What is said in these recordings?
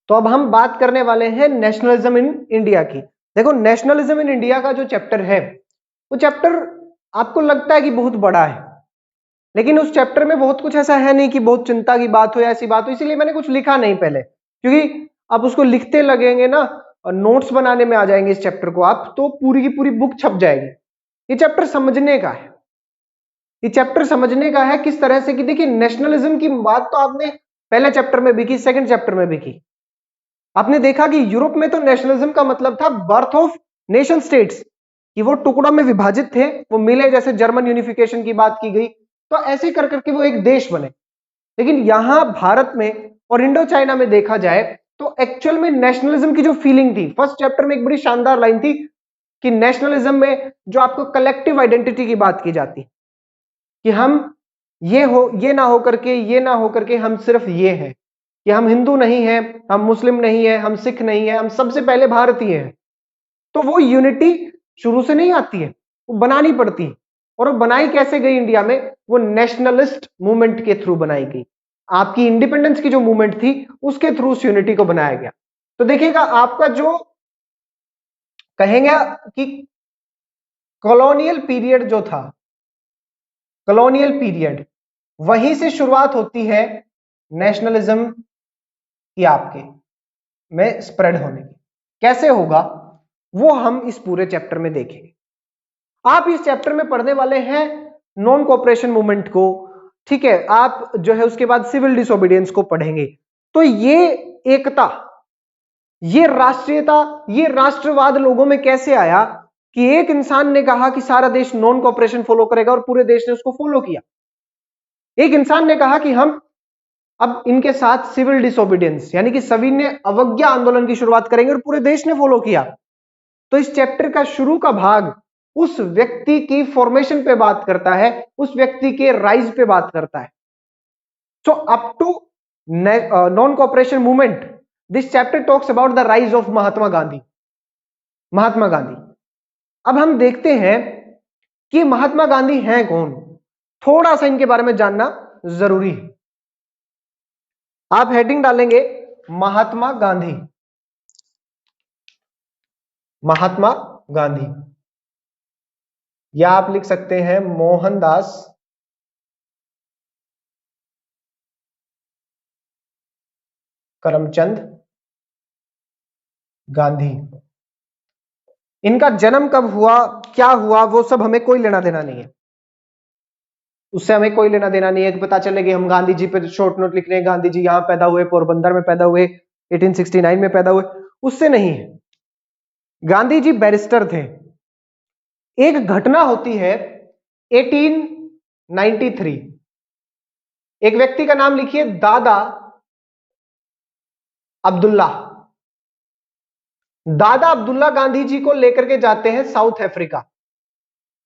तो अब हम बात करने वाले हैं नेशनलिज्म इन इंडिया की। देखो, नेशनलिज्म इन इंडिया का जो चैप्टर है, वो चैप्टर आपको लगता है कि बहुत बड़ा है, लेकिन उस चैप्टर में बहुत कुछ ऐसा है नहीं कि बहुत चिंता की बात हो या ऐसी बात हो, इसीलिए मैंने कुछ लिखा नहीं पहले, क्योंकि आप उसको लिखते लगेंगे ना, नोट्स बनाने में आ जाएंगे इस चैप्टर को आप, तो पूरी की पूरी बुक छप जाएगी। ये चैप्टर समझने का है, ये चैप्टर समझने का है किस तरह से कि देखिए, नेशनलिज्म की बात तो आपने पहले चैप्टर में भी की, सेकंड चैप्टर में भी की। आपने देखा कि यूरोप में तो नेशनलिज्म का मतलब था बर्थ ऑफ नेशन स्टेट्स, कि वो टुकड़ों में विभाजित थे, वो मिले, जैसे जर्मन यूनिफिकेशन की बात की गई, तो ऐसे कर करके वो एक देश बने। लेकिन यहां भारत में और इंडो चाइना में देखा जाए तो एक्चुअल में नेशनलिज्म की जो फीलिंग थी, फर्स्ट चैप्टर में एक बड़ी शानदार लाइन थी कि नेशनलिज्म में जो आपको कलेक्टिव आइडेंटिटी की बात की जाती, कि हम ये ना हो करके, ये ना हो करके हम सिर्फ ये हैं, कि हम हिंदू नहीं हैं, हम मुस्लिम नहीं है, हम सिख नहीं है, हम सबसे पहले भारतीय हैं। तो वो यूनिटी शुरू से नहीं आती है, वो बनानी पड़ती है। और वो बनाई कैसे गई इंडिया में? वो नेशनलिस्ट मूवमेंट के थ्रू बनाई गई। आपकी इंडिपेंडेंस की जो मूवमेंट थी, उसके थ्रू उस यूनिटी को बनाया गया। तो देखिएगा, आपका जो कहेंगे कि कॉलोनियल पीरियड जो था, कॉलोनियल पीरियड, वहीं से शुरुआत होती है नेशनलिज्म की आपके में स्प्रेड होने की। कैसे होगा वो हम इस पूरे चैप्टर में देखेंगे। आप इस चैप्टर में पढ़ने वाले हैं नॉन कोऑपरेशन मूवमेंट को, ठीक है, आप जो है उसके बाद सिविल डिसोबीडियंस को पढ़ेंगे। तो ये एकता, ये राष्ट्रीयता, ये राष्ट्रवाद लोगों में कैसे आया कि एक इंसान ने कहा कि सारा देश नॉन कोऑपरेशन फॉलो करेगा और पूरे देश ने उसको फॉलो किया। एक इंसान ने कहा कि हम अब इनके साथ सिविल डिसोबीडियंस यानी कि सविनय अवज्ञा आंदोलन की शुरुआत करेंगे और पूरे देश ने फॉलो किया। तो इस चैप्टर का शुरू का भाग उस व्यक्ति की फॉर्मेशन पे बात करता है, उस व्यक्ति के राइज पे बात करता है। So up to non cooperation movement, this chapter talks about the rise of Mahatma Gandhi. Mahatma Gandhi, अब हम देखते हैं कि महात्मा गांधी हैं कौन। थोड़ा सा इनके बारे में जानना जरूरी है। आप हेडिंग डालेंगे महात्मा गांधी, महात्मा गांधी, या आप लिख सकते हैं मोहनदास करमचंद गांधी। इनका जन्म कब हुआ, क्या हुआ, वो सब हमें कोई लेना देना नहीं है, उससे हमें कोई लेना देना नहीं है कि पता चले कि हम गांधी जी पे शॉर्ट नोट लिख रहे हैं, गांधी जी यहां पैदा हुए, पोरबंदर में पैदा हुए, 1869 में पैदा हुए, उससे नहीं है। गांधी जी बैरिस्टर थे। एक घटना होती है 1893, एक व्यक्ति का नाम लिखिए, दादा अब्दुल्ला। दादा अब्दुल्ला गांधी जी को लेकर के जाते हैं साउथ अफ्रीका।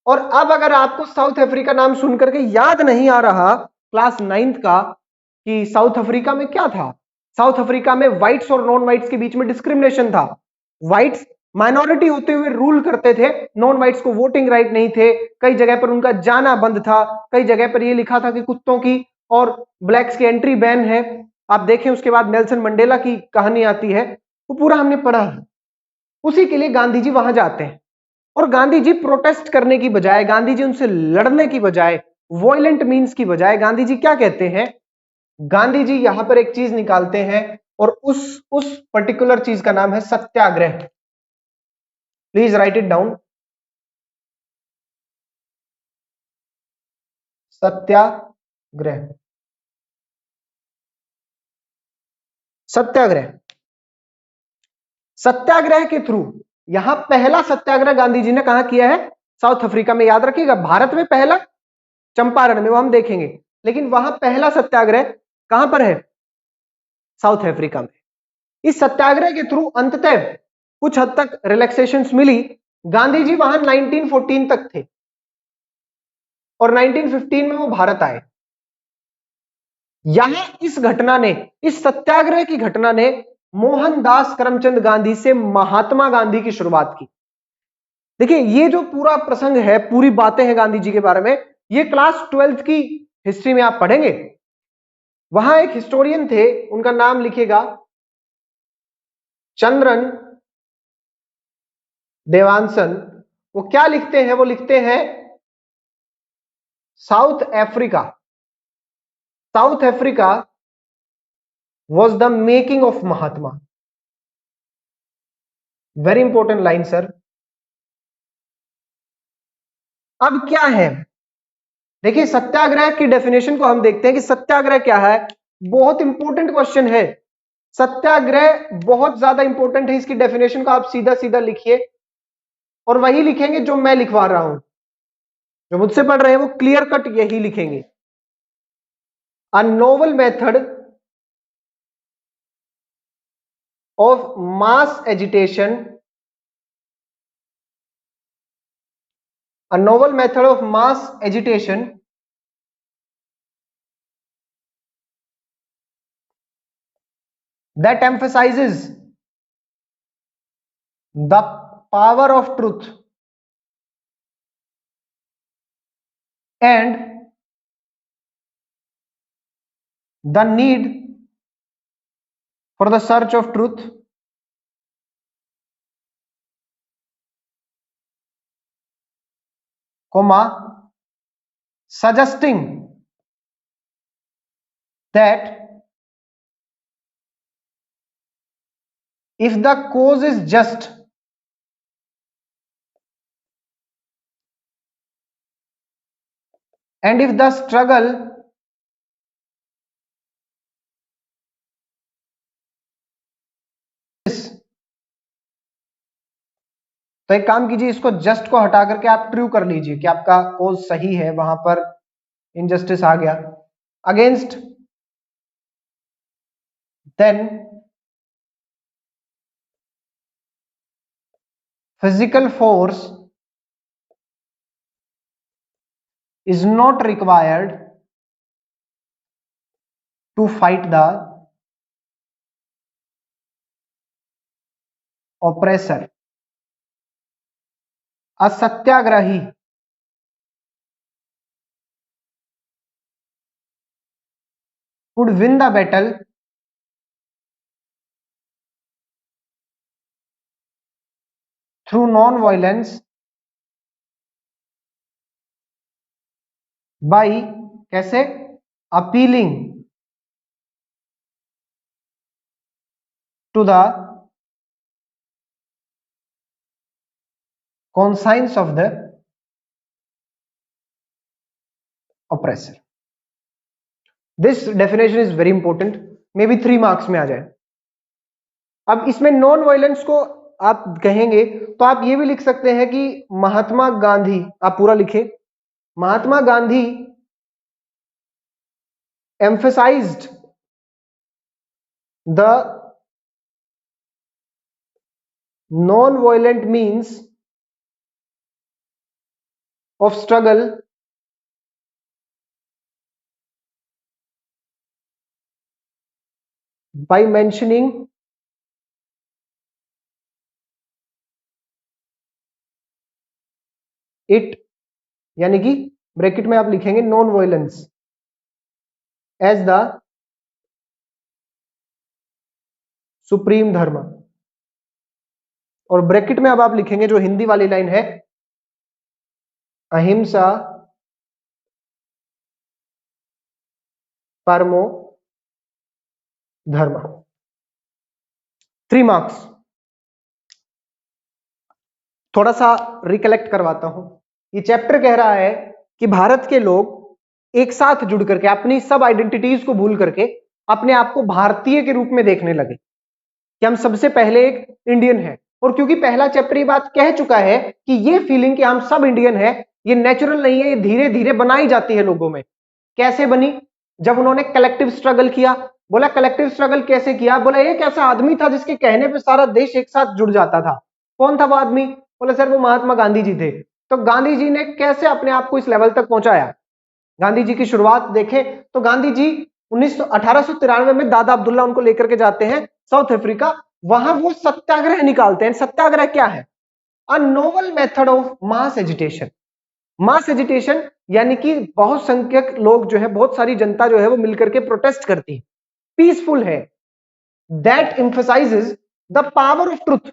और अब अगर आपको साउथ अफ्रीका नाम सुनकर के याद नहीं आ रहा क्लास 9th का कि साउथ अफ्रीका में क्या था, साउथ अफ्रीका में व्हाइट्स और नॉन व्हाइट्स के बीच में डिस्क्रिमिनेशन था। व्हाइट्स माइनॉरिटी होते हुए रूल करते थे, नॉन व्हाइट्स को वोटिंग राइट नहीं थे, कई जगह पर उनका जाना बंद था, कई जगह पर यह लिखा था कि कुत्तों की और ब्लैक्स की एंट्री बैन है। आप देखें उसके बाद नेल्सन मंडेला की कहानी आती है, वो पूरा हमने पढ़ा है। उसी के लिए गांधी जी वहां जाते हैं और गांधी जी प्रोटेस्ट करने की बजाय, गांधी जी उनसे लड़ने की बजाय, वॉयलेंट मींस की बजाय, गांधी जी क्या कहते हैं? गांधी जी यहां पर एक चीज निकालते हैं और उस पर्टिकुलर चीज का नाम है सत्याग्रह। प्लीज राइट इट डाउन, सत्याग्रह। सत्याग्रह, सत्याग्रह के थ्रू, यहां पहला सत्याग्रह गांधी जी ने कहां किया है? साउथ अफ्रीका में। याद रखिएगा, भारत में पहला चंपारण में, वो हम देखेंगे, लेकिन वहां पहला सत्याग्रह कहां पर है? साउथ अफ्रीका में। इस सत्याग्रह के थ्रू अंततः कुछ हद तक रिलैक्सेशंस मिली। गांधी जी वहां 1914 तक थे और 1915 में वो भारत आए। यहां इस घटना ने, इस सत्याग्रह की घटना ने मोहनदास करमचंद गांधी से महात्मा गांधी की शुरुआत की। देखिए, ये जो पूरा प्रसंग है, पूरी बातें हैं गांधी जी के बारे में, ये क्लास 12th की हिस्ट्री में आप पढ़ेंगे। वहां एक हिस्टोरियन थे, उनका नाम लिखिएगा चंद्रन देवांशन, वो क्या लिखते हैं? वो लिखते हैं south Africa, south Africa was the making of Mahatma. Very important line sir. अब क्या है, देखिए सत्याग्रह की डेफिनेशन को हम देखते हैं कि सत्याग्रह क्या है। बहुत इंपॉर्टेंट क्वेश्चन है, सत्याग्रह बहुत ज्यादा इंपॉर्टेंट है। इसकी डेफिनेशन को आप सीधा सीधा लिखिए और वही लिखेंगे जो मैं लिखवा रहा हूं, जो मुझसे पढ़ रहे हैं वो क्लियर कट यही लिखेंगे। A novel method of mass agitation, a novel method of mass agitation that emphasizes the power of truth and the need for the search of truth, comma, suggesting that if the cause is just and if the struggle is, तो एक काम कीजिए, इसको just को हटा करके आप true कर लीजिए कि आपका कोज सही है, वहां पर इनजस्टिस आ गया। Against then physical force is not required to fight the oppressor. A satyagrahi could win the battle through non-violence by कैसे? appealing to the conscience of the oppressor. This definition is very important, may be 3 marks में आ जाए। अब इसमें non violence को आप कहेंगे तो आप ये भी लिख सकते हैं कि महात्मा गांधी, आप पूरा लिखें, Mahatma Gandhi emphasized the non-violent means of struggle by mentioning it, यानी कि ब्रैकेट में आप लिखेंगे non violence as the supreme dharma, और ब्रैकेट में अब आप लिखेंगे जो हिंदी वाली लाइन है, अहिंसा परमो धर्म। 3 मार्क्स। थोड़ा सा रिकलेक्ट करवाता हूं। ये चैप्टर कह रहा है कि भारत के लोग एक साथ जुड़ करके अपनी सब आइडेंटिटीज को भूल करके अपने आप को भारतीय के रूप में देखने लगे कि हम सबसे पहले एक इंडियन है। और क्योंकि पहला चैप्टर ये बात कह चुका है कि ये फीलिंग कि हम सब इंडियन है ये नेचुरल नहीं है, ये धीरे धीरे बनाई जाती है लोगों में। कैसे बनी? जब उन्होंने कलेक्टिव स्ट्रगल किया। बोला कलेक्टिव स्ट्रगल कैसे किया? बोला एक ऐसा आदमी था जिसके कहने पे सारा देश एक साथ जुड़ जाता था। कौन था वो आदमी? बोला सर वो महात्मा गांधी जी थे। तो गांधी जी ने कैसे अपने आप को इस लेवल तक पहुंचाया? गांधी जी की शुरुआत देखें तो गांधी जी 1893 में दादा अब्दुल्ला उनको लेकर के जाते हैं साउथ अफ्रीका, वहां वो सत्याग्रह निकालते हैं। सत्याग्रह क्या है? A novel method of mass agitation. Mass agitation यानी कि बहुत संख्यक लोग जो है, बहुत सारी जनता जो है वो मिलकर के प्रोटेस्ट करती है, पीसफुल है, that emphasises the power of truth,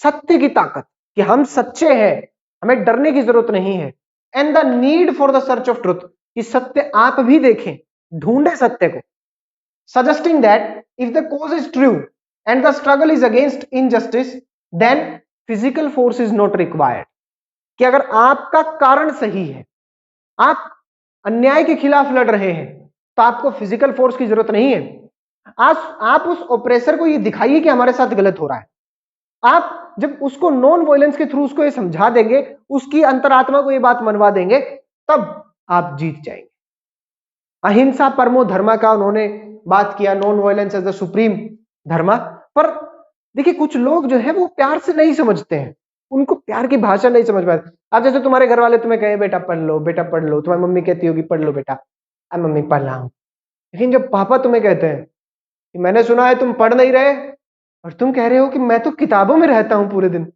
सत्य की ताकत, कि हम सच्चे हैं, हमें डरने की जरूरत नहीं है। And the need for the search of truth, कि सत्य आप भी देखें, ढूंढे सत्य को। Suggesting that if the cause is true and the struggle is against injustice, then physical force is not required, कि अगर आपका कारण सही है, आप अन्याय के खिलाफ लड़ रहे हैं, तो आपको फिजिकल फोर्स की जरूरत नहीं है। आप उस ऑपरेसर को ये दिखाइए कि हमारे साथ गलत हो रहा है। आप जब उसको नॉन वायलेंस के थ्रू उसको ये समझा देंगे, उसकी अंतरात्मा को ये बात मनवा देंगे, तब आप जीत जाएंगे। अहिंसा परमो धर्मा का उन्होंने बात किया, non violence as the supreme dharma. पर देखिए कुछ लोग जो है वो प्यार से नहीं समझते हैं, उनको प्यार की भाषा नहीं समझ पाते। अब जैसे तुम्हारे घर वाले तुम्हें कहे बेटा पढ़ लो, बेटा पढ़ लो, तुम्हारी मम्मी कहती होगी पढ़ लो बेटा, अब मम्मी पढ़ रहा हूं। लेकिन जब पापा तुम्हें कहते हैं कि मैंने सुना है तुम पढ़ नहीं रहे, और तुम कह रहे हो कि मैं तो किताबों में रहता हूं पूरे दिन,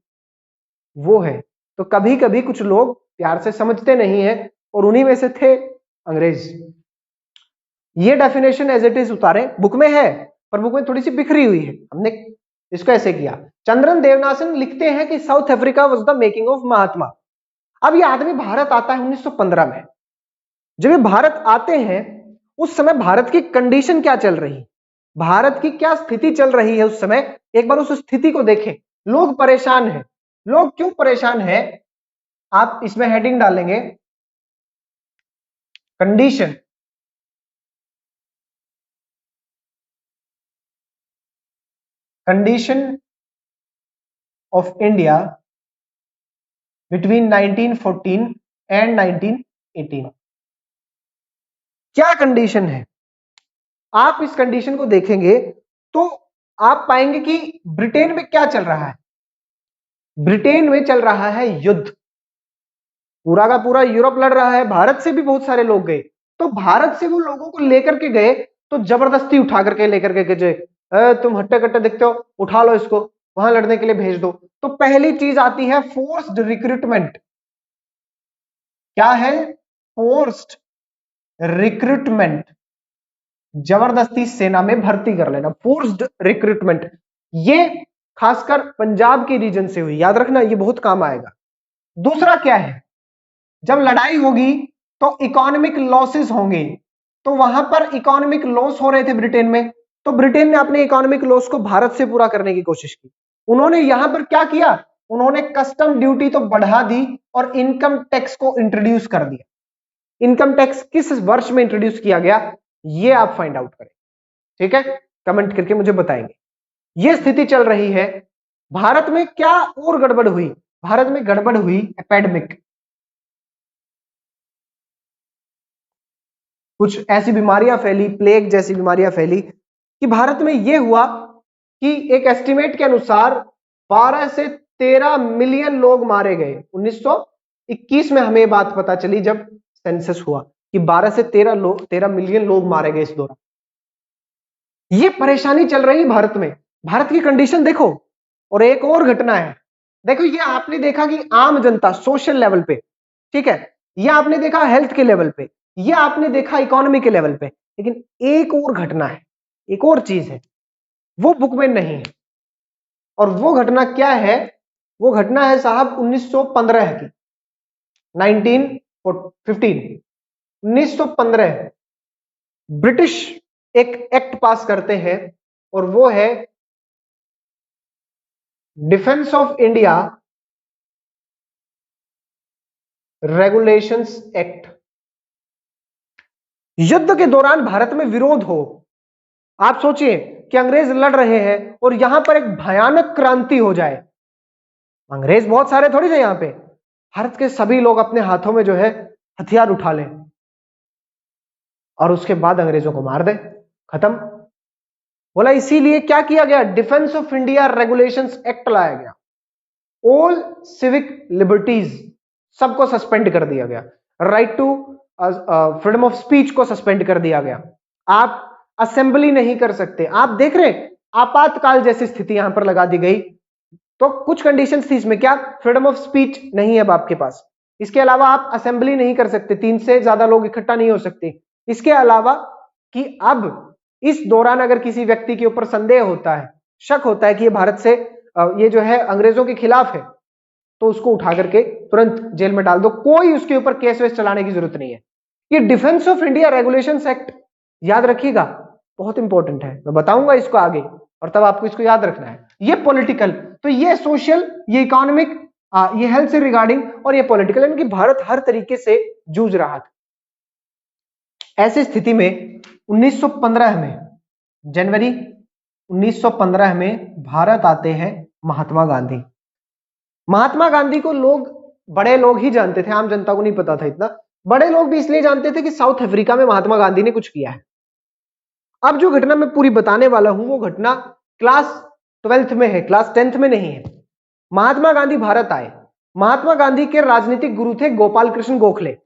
वो है। तो कभी कभी कुछ लोग प्यार से समझते नहीं है, और उन्हीं में से थे अंग्रेज। ये डेफिनेशन एज इट इज उतारे, बुक में है पर बुक में थोड़ी सी बिखरी हुई है, हमने इसको ऐसे किया। चंद्रन देवनासन लिखते हैं कि South Africa was the making of Mahatma. अब ये आदमी भारत आता है 1915 में। जब ये भारत आते हैं, उस समय भारत की कंडीशन क्या चल रही, भारत की क्या स्थिति चल रही है उस समय, एक बार उस स्थिति को देखें। लोग परेशान हैं। लोग क्यों परेशान हैं, आप इसमें हेडिंग डालेंगे condition of India between 1914 and 1918। क्या कंडीशन है, आप इस कंडीशन को देखेंगे तो आप पाएंगे कि ब्रिटेन में क्या चल रहा है। ब्रिटेन में चल रहा है युद्ध, पूरा का पूरा यूरोप लड़ रहा है, भारत से भी बहुत सारे लोग गए। तो भारत से वो लोगों को लेकर के गए, तो जबरदस्ती उठा करके लेकर के गए, तुम हट्टे कट्टे दिखते हो, उठा लो इसको, वहां लड़ने के लिए भेज दो। तो पहली चीज आती है फोर्स्ड रिक्रूटमेंट। क्या है, फोर्स्ड रिक्रूटमेंट, जबरदस्ती सेना में भर्ती कर लेना, फोर्स्ड रिक्रूटमेंट। ये खासकर पंजाब के रीजन से हुई, याद रखना ये बहुत काम आएगा। दूसरा क्या है, जब लड़ाई होगी तो इकोनॉमिक लॉसेस होंगे, तो वहां पर इकोनॉमिक लॉस हो रहे थे ब्रिटेन में, तो ब्रिटेन ने अपने इकोनॉमिक लॉस को भारत से पूरा करने की कोशिश की। उन्होंने यहां पर क्या किया, उन्होंने कस्टम ड्यूटी तो बढ़ा दी और इनकम टैक्स को इंट्रोड्यूस कर दिया। इनकम टैक्स किस वर्ष में इंट्रोड्यूस किया गया, ये आप फाइंड आउट करें, ठीक है, कमेंट करके मुझे बताएंगे। ये स्थिति चल रही है। भारत में क्या और गड़बड़ हुई, भारत में गड़बड़ हुई एपेडेमिक, कुछ ऐसी बीमारियां फैली, प्लेग जैसी बीमारियां फैली, कि भारत में यह हुआ कि एक एस्टिमेट के अनुसार 12 से 13 मिलियन लोग मारे गए। 1921 में हमें बात पता चली जब सेंसस हुआ कि 12 से 13 मिलियन लोग मारे गए इस दौरान। ये परेशानी चल रही भारत में, भारत की कंडीशन देखो। और एक और घटना है, देखो ये आपने देखा कि आम जनता सोशल लेवल पे, ठीक है, ये आपने देखा हेल्थ के लेवल पे, ये आपने देखा इकोनॉमी के लेवल पे, लेकिन एक और घटना है, एक और चीज है, वो बुक में नहीं है। और वो घटना क्या है, वो घटना है साहब 1915 की, 1915 ब्रिटिश एक एक्ट पास करते हैं, और वो है defence of India Regulations act. युद्ध के दौरान भारत में विरोध हो, आप सोचिए कि अंग्रेज लड़ रहे हैं और यहां पर एक भयानक क्रांति हो जाए। अंग्रेज बहुत सारे थोड़ी थे यहां पे, भारत के सभी लोग अपने हाथों में जो है हथियार उठा लें और उसके बाद अंग्रेजों को मार दे, खत्म। बोला इसीलिए क्या किया गया, Defence of India Regulations Act लाया गया। ऑल सिविक लिबर्टीज सबको सस्पेंड कर दिया गया, right to freedom of speech को सस्पेंड कर दिया गया, आप असेंबली नहीं कर सकते। आप देख रहे आपातकाल जैसी स्थिति यहां पर लगा दी गई। तो कुछ कंडीशंस थी इसमें, क्या, फ्रीडम ऑफ स्पीच नहीं है अब आपके पास, इसके अलावा आप असेंबली नहीं कर सकते, 3 से ज्यादा लोग इकट्ठा नहीं हो सकते, इसके अलावा कि अब इस दौरान अगर किसी व्यक्ति के ऊपर संदेह होता है शक होता है कि ये भारत से ये जो है अंग्रेजों के खिलाफ है, तो उसको उठा करके तुरंत जेल में डाल दो, कोई उसके ऊपर केस वेस चलाने की जरूरत नहीं है। ये defence of India Regulations act याद रखिएगा, बहुत इंपॉर्टेंट है, मैं बताऊंगा इसको आगे और तब आपको इसको याद रखना है। ये पॉलिटिकल, तो ये सोशल, ये इकोनॉमिक, ये हेल्थ से रिगार्डिंग और ये पॉलिटिकल, यानी कि भारत हर तरीके से जूझ रहा था। ऐसी स्थिति में 1915 में, जनवरी 1915 में भारत आते हैं महात्मा गांधी। महात्मा गांधी को लोग, बड़े लोग ही जानते थे, आम जनता को नहीं पता था इतना। बड़े लोग भी इसलिए जानते थे कि साउथ अफ्रीका में महात्मा गांधी ने कुछ किया है। अब जो घटना मैं पूरी बताने वाला हूं वो घटना क्लास 12th में है, क्लास 10th में नहीं है। महात्मा गांधी भारत आए। महात्मा गांधी के राजनीतिक गुरु थे गोपाल कृष्ण गोखले।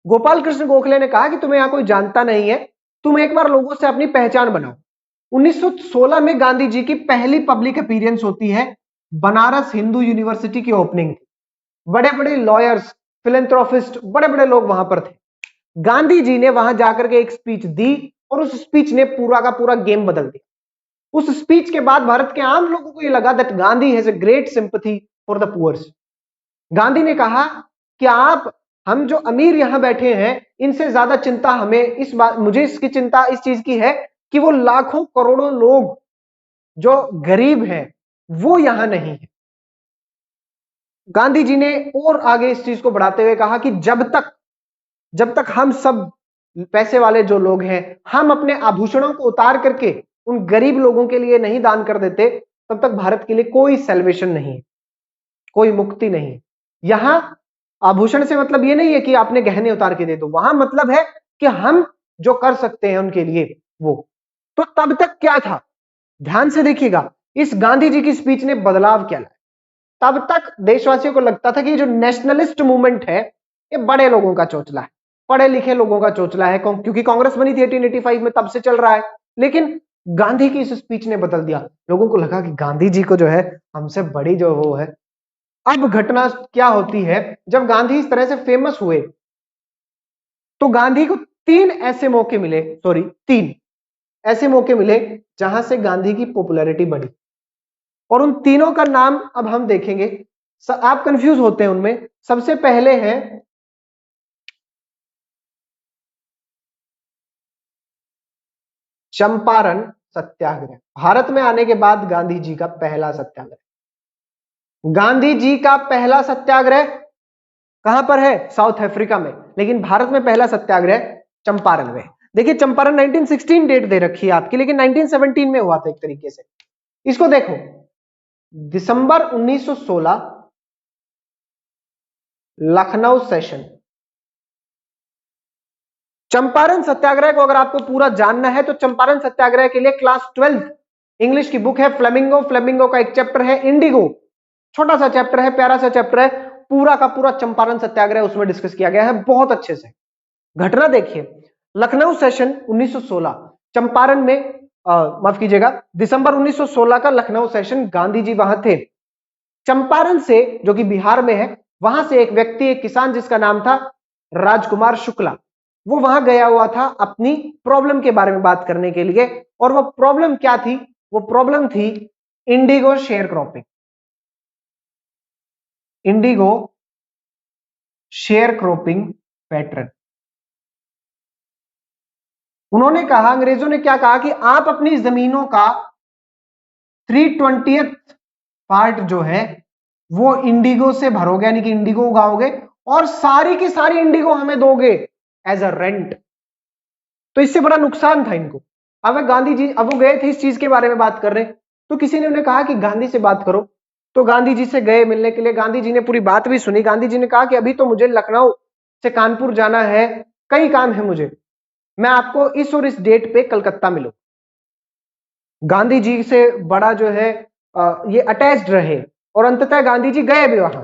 गोपाल कृष्ण गोखले ने कहा कि तुम्हें यहां कोई जानता नहीं है, तुम एक बार लोगों से अपनी पहचान बनाओ। 1916 में गांधी जी की पहली पब्लिक अपीयरेंस होती है, बनारस हिंदू यूनिवर्सिटी की ओपनिंग। बड़े बड़े लॉयर्स, फिलेंथ्रोपिस्ट, बड़े बड़े लोग वहां पर थे। गांधी जी ने वहां जाकर के एक स्पीच दी और उस स्पीच ने पूरा का पूरा गेम बदल दिया। उस स्पीच के बाद भारत के आम लोगों को यह लगा that Gandhi has a great sympathy for the poors. Gandhi ने कहा कि आप, हम जो अमीर यहां बैठे हैं, इनसे ज्यादा चिंता हमें इस बात, मुझे इसकी चिंता इस चीज की है कि वो लाखों करोड़ों लोग जो गरीब हैं वो यहां नहीं है। गांधी जी ने और आगे इस चीज को बढ़ाते हुए कहा कि जब तक हम सब पैसे वाले जो लोग हैं, हम अपने आभूषणों को उतार करके उन गरीब लोगों के लिए नहीं दान कर देते, तब तक भारत के लिए कोई सेल्वेशन नहीं है, कोई मुक्ति नहीं है। यहां आभूषण से मतलब ये नहीं है कि आपने गहने उतार के दे दो, वहां मतलब है कि हम जो कर सकते हैं उनके लिए वो। तो तब तक क्या था, ध्यान से देखिएगा, इस गांधी जी की स्पीच ने बदलाव क्या लाया। तब तक देशवासियों को लगता था कि जो नेशनलिस्ट मूवमेंट है ये बड़े लोगों का चोचला है, पढ़े लिखे लोगों का चोचला है, क्योंकि कांग्रेस बनी थी 1885 में, तब से चल रहा है। लेकिन गांधी की इस स्पीच ने बदल दिया। लोगों को लगा कि गांधी जी को जो है हमसे बड़ी जो वो है। अब घटना क्या होती है, जब गांधी इस तरह से फेमस हुए तो गांधी को तीन ऐसे मौके मिले जहां से गांधी की पॉपुलैरिटी बढ़ी। और उन तीनों का नाम अब हम देखेंगे, आप कंफ्यूज होते हैं उनमें। सबसे पहले है चंपारण सत्याग्रह। भारत में आने के बाद गांधी जी का पहला सत्याग्रह। गांधी जी का पहला सत्याग्रह कहां पर है, साउथ अफ्रीका में, लेकिन भारत में पहला सत्याग्रह चंपारण में। देखिए चंपारण 1916 डेट दे रखी है आपकी, लेकिन 1917 में हुआ था एक तरीके से। इसको देखो, दिसंबर 1916 लखनऊ सेशन। चंपारण सत्याग्रह को अगर आपको पूरा जानना है तो चंपारण सत्याग्रह के लिए क्लास 12 इंग्लिश की बुक है फ्लेमिंगो। फ्लेमिंगो का एक चैप्टर है इंडिगो, छोटा सा चैप्टर है, प्यारा सा चैप्टर है, पूरा का पूरा चंपारण सत्याग्रह उसमें डिस्कस किया गया है बहुत अच्छे से। घटना देखिए, लखनऊ सेशन 1916, चंपारण में माफ कीजिएगा, दिसंबर 1916 का लखनऊ सेशन, गांधी जी वहां थे। चंपारण से, जो कि बिहार में है, वहां से एक व्यक्ति, एक किसान जिसका नाम था राजकुमार शुक्ला, वो वहां गया हुआ था अपनी प्रॉब्लम के बारे में बात करने के लिए। और वो प्रॉब्लम क्या थी, वो प्रॉब्लम थी Indigo share cropping. Indigo share cropping pattern. उन्होंने कहा, अंग्रेजों ने क्या कहा कि आप अपनी जमीनों का 3/20 पार्ट जो है वो इंडिगो से भरोगे, यानी कि इंडिगो उगाओगे और सारी की सारी इंडिगो हमें दोगे एज अ रेंट। तो इससे बड़ा नुकसान था इनको। अब गांधी जी, अब वो गए थे इस चीज के बारे में बात कर रहे, तो किसी ने उन्हें कहा कि गांधी से बात करो। तो गांधी जी से गए मिलने के लिए, गांधी जी ने पूरी बात भी सुनी। गांधी जी ने कहा कि अभी तो मुझे लखनऊ से कानपुर जाना है, कई काम है मुझे, मैं आपको इस और इस डेट पे कलकत्ता मिलूं। गांधी जी से बड़ा जो है ये अटैच्ड रहे और अंततः गांधी जी गए भी वहां।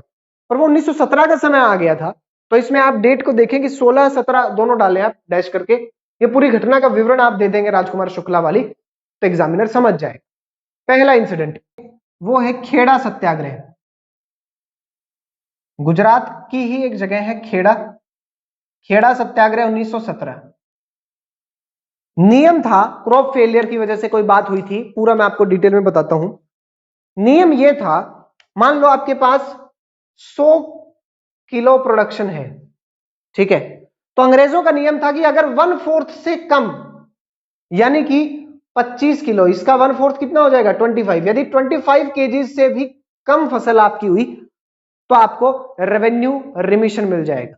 पर वो 1917 का समय आ गया था। तो इसमें आप डेट को देखेंगे, 16-17 दोनों डालें आप डैश करके, ये पूरी घटना का विवरण आप दे देंगे राजकुमार शुक्ला वाली, तो एग्जामिनर समझ जाए। पहला इंसिडेंट वो है खेड़ा सत्याग्रह। गुजरात की ही एक जगह है खेड़ा, खेड़ा सत्याग्रह 1917। नियम था, क्रॉप फेलियर की वजह से कोई बात हुई थी, पूरा मैं आपको डिटेल में बताता हूं। नियम यह था, मान लो आपके पास 100 किलो प्रोडक्शन है, ठीक है, तो अंग्रेजों का नियम था कि अगर 1/4 से कम, यानी कि 25 किलो, इसका 1/4 कितना हो जाएगा 25, यदि 25 केजी से भी कम फसल आपकी हुई तो आपको रेवेन्यू रिमिशन मिल जाएगा।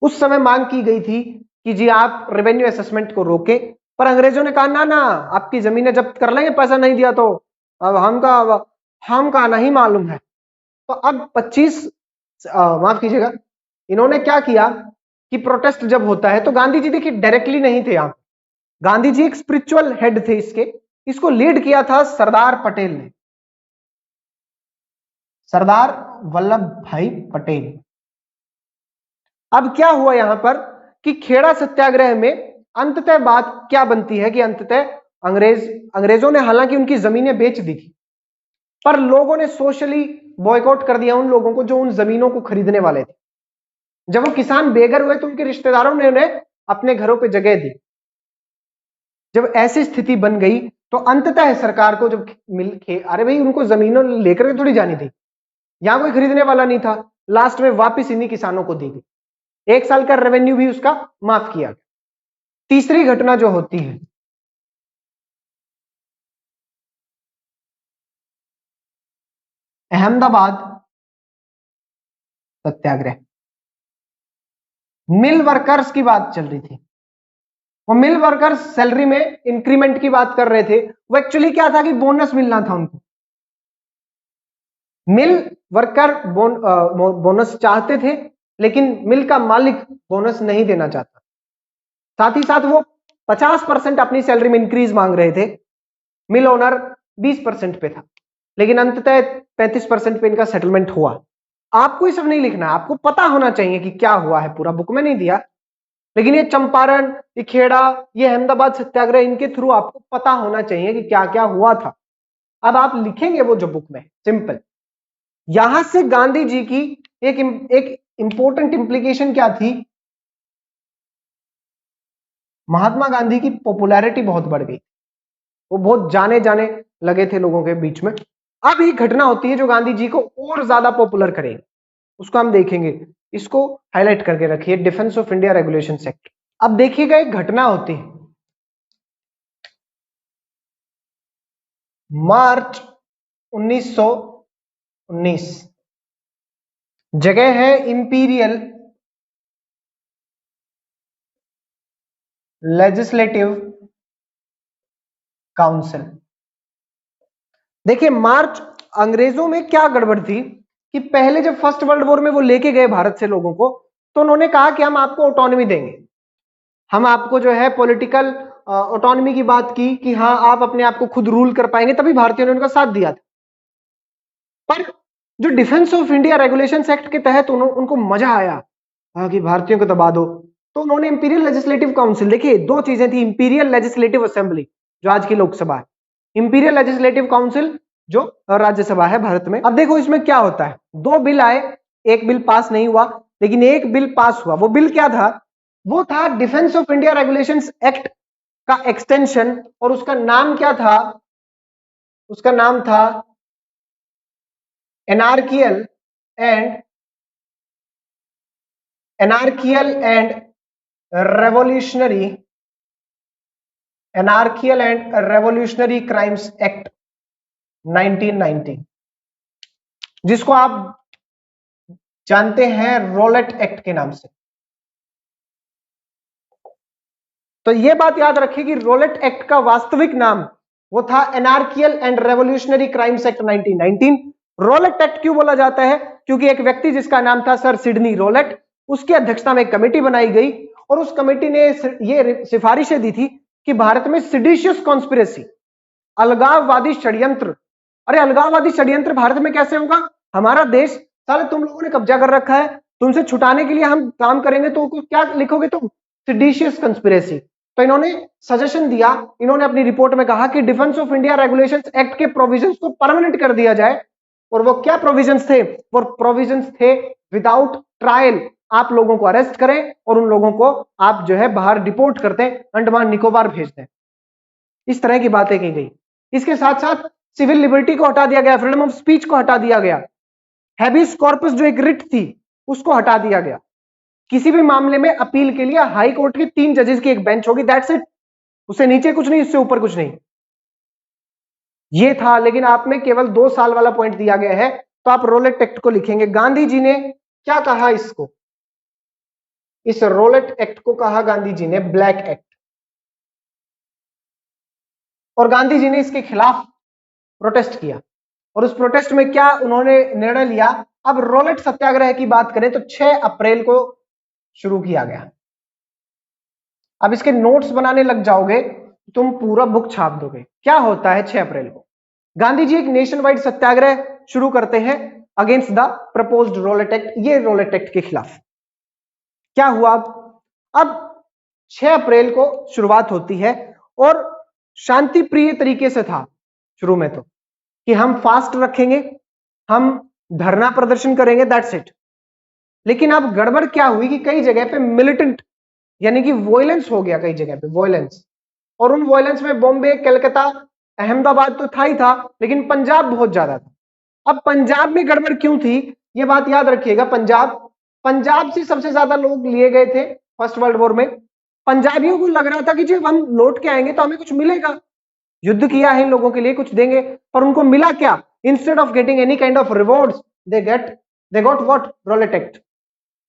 उस समय मांग की गई थी कि जी आप रेवेन्यू असेसमेंट को रोके, पर अंग्रेजों ने कहा ना ना, आपकी जमीनें जब्त कर लेंगे, पैसा नहीं दिया तो अब हमका नहीं मालूम है। तो अब 25 माफ कीजिएगा, इन्होंने क्या किया कि प्रोटेस्ट जब होता है तो गांधी जी देखिए डायरेक्टली नहीं थे यहां, गांधी जी एक स्पिरिचुअल हेड थे इसको लीड किया था सरदार पटेल ने, सरदार वल्लभ भाई पटेल। अब क्या हुआ यहां पर कि खेड़ा सत्याग्रह में अंततः बात क्या बनती है कि अंततः अंग्रेजों ने हालांकि उनकी जमीनें बेच दी थी, पर लोगों ने सोशली बॉयकॉट कर दिया उन लोगों को जो उन जमीनों को खरीदने वाले थे। जब वो किसान बेघर हुए तो उनके रिश्तेदारों ने उन्हें अपने घरों पे जगह दी। जब ऐसी स्थिति बन गई तो अंततः सरकार को जब अरे भाई उनको जमीनों लेकर के थोड़ी जानी थी, यहां कोई खरीदने वाला नहीं था, लास्ट में वापस इन्हीं किसानों को दी गई, 1 साल का रेवेन्यू भी उसका माफ किया गया। तीसरी घटना जो होती है, अहमदाबाद सत्याग्रह, मिल वर्कर्स की बात चल रही थी। वो मिल वर्कर्स सैलरी में इंक्रीमेंट की बात कर रहे थे, वो एक्चुअली क्या था कि बोनस मिलना था उनको। मिल वर्कर बोनस चाहते थे, लेकिन मिल का मालिक बोनस नहीं देना चाहता। साथ ही साथ वो 50% अपनी सैलरी में इंक्रीज मांग रहे थे, मिल ओनर 20% पे था, लेकिन अंततः 35% पे इनका सेटलमेंट हुआ। आपको ये सब नहीं लिखना, आपको पता होना चाहिए कि क्या हुआ है, पूरा बुक में नहीं दिया, लेकिन ये चंपारण, ये खेड़ा, ये अहमदाबाद सत्याग्रह, इनके थ्रू आपको पता होना चाहिए कि क्या क्या हुआ था। अब आप लिखेंगे वो जो बुक में, सिंपल। यहां से गांधी जी की एक इंपॉर्टेंट इंप्लीकेशन क्या थी, महात्मा गांधी की पॉपुलैरिटी बहुत बढ़ गई, वो बहुत जाने जाने लगे थे लोगों के बीच में। अब एक घटना होती है जो गांधी जी को और ज्यादा पॉपुलर करेगी, उसको हम देखेंगे, इसको हाईलाइट करके रखिए, defence of India regulation act. अब देखिएगा एक घटना होती है, मार्च 1919, जगह है इंपीरियल लेजिस्लेटिव काउंसिल। देखिए मार्च, अंग्रेजों में क्या गड़बड़ थी कि पहले जब फर्स्ट वर्ल्ड वॉर में वो लेके गए भारत से लोगों को, तो उन्होंने कहा कि हम आपको ऑटोनॉमी देंगे, हम आपको जो है पॉलिटिकल ऑटोनॉमी की बात की कि हाँ आप अपने आप को खुद रूल कर पाएंगे, तभी भारतीयों ने उनका साथ दिया था। पर जो defence of India Regulations act के तहत उनको मजा आया कि भारतीयों को दबा दो, तो उन्होंने इंपीरियल लेजिस्लेटिव काउंसिल, देखिए दो चीजें थी, इंपीरियल लेजिस्लेटिव असेंबली जो आज की लोकसभा है, इंपीरियल लेजिस्लेटिव काउंसिल जो राज्यसभा है भारत में। अब देखो इसमें क्या होता है, दो बिल आए, एक बिल पास नहीं हुआ, लेकिन एक बिल पास हुआ। वो बिल क्या था, वो था defence of India Regulations act का एक्सटेंशन, और उसका नाम क्या था, उसका नाम था anarchical and revolutionary crimes act 1990, जिसको आप जानते हैं रोलेट एक्ट के नाम से। तो यह बात याद रखिए कि रोलेट एक्ट का वास्तविक नाम वो था anarchical and revolutionary crimes act 1919। Rowlatt act क्यों बोला जाता है, क्योंकि एक व्यक्ति जिसका नाम था सर सिडनी रोलेट, उसकी अध्यक्षता में एक कमेटी बनाई गई, और उस कमेटी ने ये सिफारिशें दी थी कि भारत में सिडिशियस कॉन्स्पिरेसी, अलगाववादी षड्यंत्र, अरे अलगाववादी षड्यंत्र भारत में कैसे होगा, हमारा देश साले तुम लोगों ने कब्जा कर रखा है, तुमसे छुटाने के लिए हम काम करेंगे, तो क्या लिखोगे तुम, सिडिशियस कंस्पिरेसी। तो इन्होंने सजेशन दिया, इन्होंने अपनी रिपोर्ट में कहा कि defence of India Regulations act के प्रोविजंस को परमानेंट कर दिया जाए। और वो क्या प्रोविजंस थे, वो प्रोविजंस थे विदाउट ट्रायल, आप लोगों को अरेस्ट करें और उन लोगों को आप जो है बाहर डिपोर्ट करते हैं, अंडमान निकोबार भेज दें। इस तरह की बातें की गई। इसके साथ साथ सिविल लिबर्टी को हटा दिया गया, फ्रीडम ऑफ स्पीच को हटा दिया गया, हैबियस कॉर्पस जो एक रिट थी उसको हटा दिया गया। किसी भी मामले में अपील के लिए हाई कोर्ट के 3 जजेस की एक बेंच होगी, दैट्स इट। उससे नीचे कुछ नहीं, उससे ऊपर कुछ नहीं। ये था, लेकिन आप में केवल 2 साल वाला पॉइंट दिया गया है, तो आप रोलेट एक्ट को लिखेंगे। गांधी जी ने क्या कहा इसको? इस रोलेट एक्ट को कहा गांधी जी ने ब्लैक एक्ट, और गांधी जी ने इसके खिलाफ प्रोटेस्ट किया। और उस प्रोटेस्ट में क्या उन्होंने निर्णय लिया? अब रोलेट सत्याग्रह की बात करें तो 6 अप्रैल को शुरू किया गया। अब इसके नोट्स बनाने लग जाओगे तुम पूरा बुक छाप दोगे। क्या होता है 6 अप्रैल को? गांधी जी एक नेशन वाइड सत्याग्रह शुरू करते हैं against the proposed Rowlatt Act, ये रोलेट एक्ट के खिलाफ। क्या हुआ? अब 6 अप्रैल को शुरुआत होती है और शांति प्रिय तरीके से था शुरू में, तो कि हम फास्ट रखेंगे, हम धरना प्रदर्शन करेंगे, दैट्स इट। लेकिन अब गड़बड़ क्या हुई कि कई जगह पे मिलिटेंट यानी कि वॉयलेंस हो गया, कई जगह पे वॉयलेंस। और उन वॉयलेंस में बॉम्बे, कलकत्ता, अहमदाबाद तो था ही था, लेकिन पंजाब बहुत ज्यादा था। अब पंजाब में गड़बड़ क्यों थी, यह बात याद रखिएगा। पंजाब से सबसे ज्यादा लोग लिए गए थे फर्स्ट वर्ल्ड वॉर में। पंजाबियों को लग रहा था कि जब हम लौट के आएंगे तो हमें कुछ मिलेगा, युद्ध किया है इन लोगों के लिए, कुछ देंगे। पर उनको मिला क्या? Instead of getting any kind of rewards, they got what? Rowlatt Act.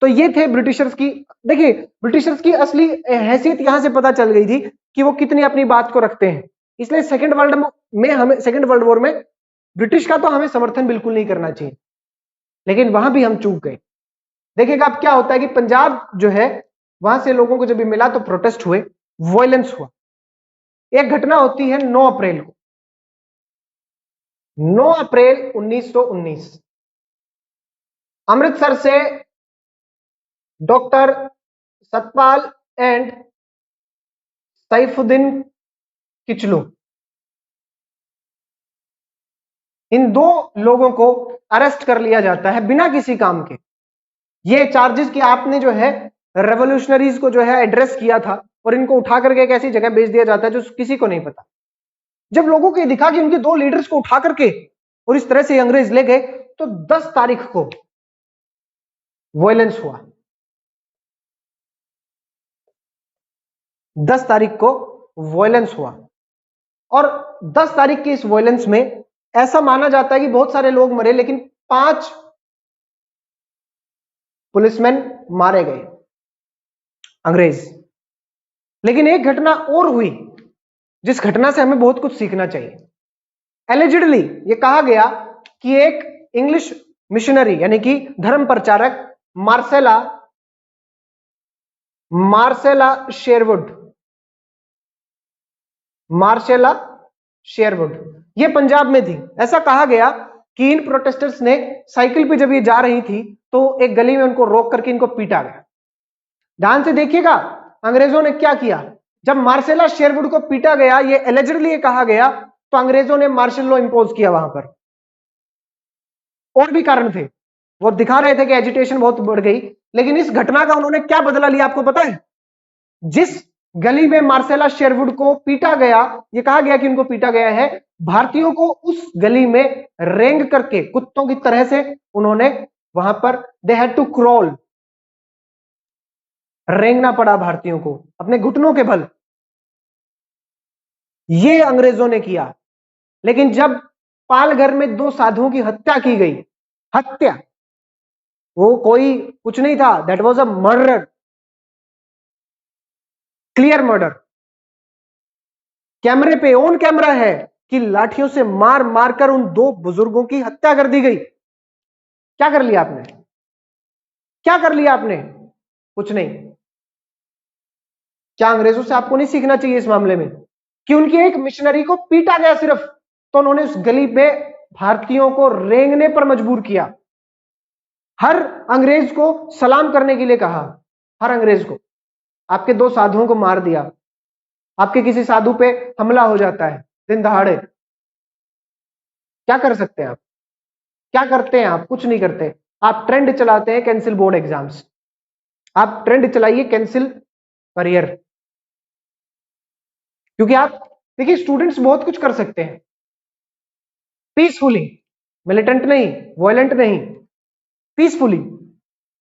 तो ये थे ब्रिटिशर्स की, देखिए ब्रिटिशर्स की असली हैसियत यहां से पता चल गई थी कि वो कितनी अपनी बात को रखते हैं। इसलिए सेकंड वर्ल्ड वॉर में ब्रिटिश का तो हमें समर्थन बिल्कुल नहीं करना चाहिए, लेकिन वहां भी हम चूक गए। देखिएगा अब क्या होता है कि पंजाब जो है, वहां से लोगों को जब भी मिला तो प्रोटेस्ट हुए, वॉयलेंस हुआ। एक घटना होती है 9 अप्रैल को, 9 अप्रैल 1919, अमृतसर से डॉक्टर सतपाल एंड सैफुद्दीन किचलू, इन 2 लोगों को अरेस्ट कर लिया जाता है बिना किसी काम के। ये चार्जेस कि आपने जो है रेवोल्यूशनरीज को जो है एड्रेस किया था, और इनको उठा करके एक ऐसी जगह भेज दिया जाता है जो किसी को नहीं पता। जब लोगों को ये दिखा कि उनके 2 लीडर्स को उठा करके और इस तरह से अंग्रेज ले गए, तो 10 तारीख को वॉयलेंस हुआ। 10 तारीख को वॉयलेंस हुआ, और 10 तारीख की इस वॉयलेंस में ऐसा माना जाता है कि बहुत सारे लोग मरे, लेकिन 5 पुलिसमैन मारे गए अंग्रेज। लेकिन एक घटना और हुई जिस घटना से हमें बहुत कुछ सीखना चाहिए। एलिजिडली ये कहा गया कि एक इंग्लिश मिशनरी यानी कि धर्म प्रचारक मार्सेला शेरवुड ये पंजाब में थी। ऐसा कहा गया कि इन प्रोटेस्टर्स ने साइकिल पे जब ये जा रही थी तो एक गली में उनको रोक करके इनको पीटा गया। ध्यान से देखिएगा अंग्रेजों ने क्या किया। जब मार्सेला शेरवुड को पीटा गया, ये एलिजिडली कहा गया, तो अंग्रेजों ने मार्शल लॉ इंपोज किया वहां पर। और भी कारण थे, वो दिखा रहे थे कि एजिटेशन बहुत बढ़ गई, लेकिन इस घटना का उन्होंने क्या बदला लिया आपको पता है? जिस गली में मार्सेला शेरवुड को पीटा गया, ये कहा गया कि उनको पीटा गया है, भारतीयों को उस गली में रेंग करके कुत्तों की तरह से उन्होंने वहां पर दे हैड टू क्रॉल, रेंगना पड़ा भारतीयों को अपने घुटनों के बल। ये अंग्रेजों ने किया। लेकिन जब पालघर में 2 साधुओं की हत्या की गई, हत्या, वो कोई कुछ नहीं था, that was a murder, clear murder. कैमरे पे ऑन कैमरा है कि लाठियों से मार मारकर उन 2 बुजुर्गों की हत्या कर दी गई। क्या कर लिया आपने? क्या कर लिया आपने? कुछ नहीं। क्या अंग्रेजों से आपको नहीं सीखना चाहिए इस मामले में कि उनकी एक मिशनरी को पीटा गया सिर्फ, तो उन्होंने उस गली पे भारतीयों को रेंगने पर मजबूर किया। हर अंग्रेज को सलाम करने के लिए कहा, हर अंग्रेज को। आपके 2 साधुओं को मार दिया, आपके किसी साधु पे हमला हो जाता है दिन दहाड़े, क्या कर सकते हैं आप? क्या करते हैं आप? कुछ नहीं करते। आप ट्रेंड चलाते हैं कैंसिल बोर्ड एग्जाम्स। आप ट्रेंड चलाइए कैंसिल करियर, क्योंकि आप देखिए स्टूडेंट्स बहुत कुछ कर सकते हैं पीसफुली, मिलिटेंट नहीं, वायलेंट नहीं, पीसफुली।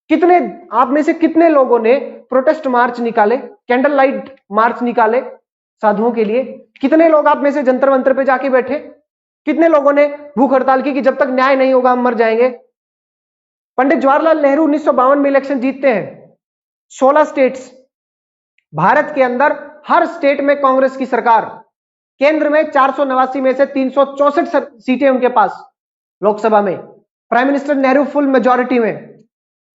कितने आप में से कितने लोगों ने प्रोटेस्ट मार्च निकाले, कैंडल लाइट मार्च निकाले साधुओं के लिए? कितने लोग आप में से जंतर मंतर पे जाके बैठे? कितने लोगों ने भूख हड़ताल की कि जब तक न्याय नहीं होगा हम मर जाएंगे? पंडित जवाहरलाल नेहरू 1952 में इलेक्शन जीतते हैं, 16 स्टेट्स, भारत के अंदर हर स्टेट में कांग्रेस की सरकार, केंद्र में 489 में से 364 सीटें उनके पास लोकसभा में, prime minister Nehru full majority में।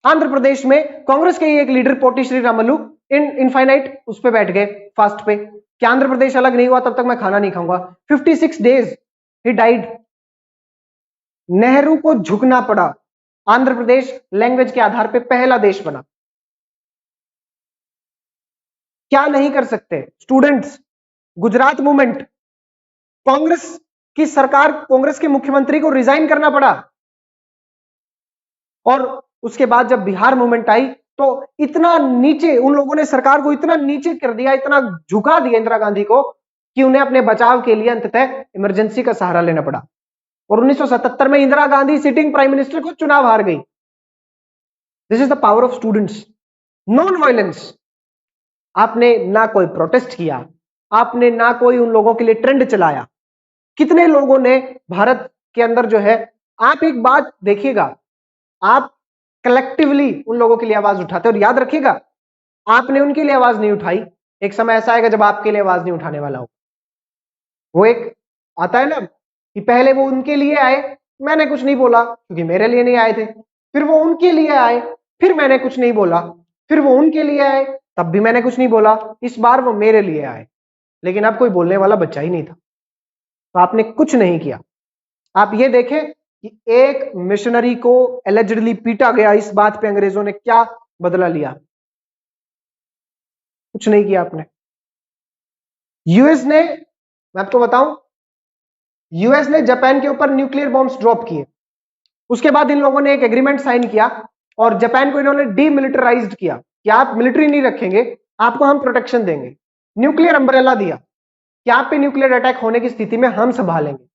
आंध्र प्रदेश में कांग्रेस के ही एक लीडर पोटी श्रीरामुलु इनफाइनाइट उस पे बैठ गए फास्ट पे कि आंध्र प्रदेश अलग नहीं हुआ तब तक मैं खाना नहीं खाऊंगा। 56 डेज ही डाइड। नेहरू को झुकना पड़ा। आंध्र प्रदेश लैंग्वेज के आधार पे पहला देश बना। क्या नहीं कर सकते स्टूडेंट्स? गुजरात मूवमेंट, कांग्रेस की सरकार, कांग्रेस के मुख्यमंत्री को रिजाइन करना पड़ा। और उसके बाद जब बिहार मूवमेंट आई तो इतना नीचे उन लोगों ने सरकार को इतना नीचे कर दिया, इतना झुका दिया इंदिरा गांधी को कि उन्हें अपने बचाव के लिए अंततः इमरजेंसी का सहारा लेना पड़ा। और 1977 में Indira Gandhi sitting prime minister को चुनाव हार गई। This is the power of students. Non violence. आपने ना कोई प्रोटेस्ट किया, आपने ना कोई उन लोगों के लिए ट्रेंड चलाया। कितने लोगों ने भारत के अंदर जो है, आप एक बात देखिएगा, आप कलेक्टिवली उन लोगों के लिए आवाज उठाते हैं। और याद रखिएगा, आपने उनके लिए आवाज नहीं उठाई, एक समय ऐसा आएगा जब आपके लिए आवाज नहीं उठाने वाला हो। वो एक आता है ना कि पहले वो उनके लिए आए, मैंने कुछ नहीं बोला क्योंकि मेरे लिए नहीं आए थे। फिर वो उनके लिए आए, फिर मैंने कुछ नहीं बोला। फिर वो उनके लिए आए, तब भी मैंने कुछ नहीं बोला। इस बार वो मेरे लिए आए, लेकिन अब कोई बोलने वाला बच्चा ही नहीं था, तो आपने कुछ नहीं किया। आप ये देखें कि एक मिशनरी को एलिजिडली पीटा गया, इस बात पे अंग्रेजों ने क्या बदला लिया? कुछ नहीं किया आपने। यूएस ने, मैं आपको बताऊं, यूएस ने जापान के ऊपर न्यूक्लियर बॉम्ब्स ड्रॉप किए। उसके बाद इन लोगों ने एक एग्रीमेंट साइन किया और जापान को इन्होंने डीमिलिटराइज्ड किया कि आप मिलिट्री नहीं रखेंगे, आपको हम प्रोटेक्शन देंगे। न्यूक्लियर अंब्रेला दिया कि आप पे न्यूक्लियर अटैक होने की स्थिति में हम संभालेंगे।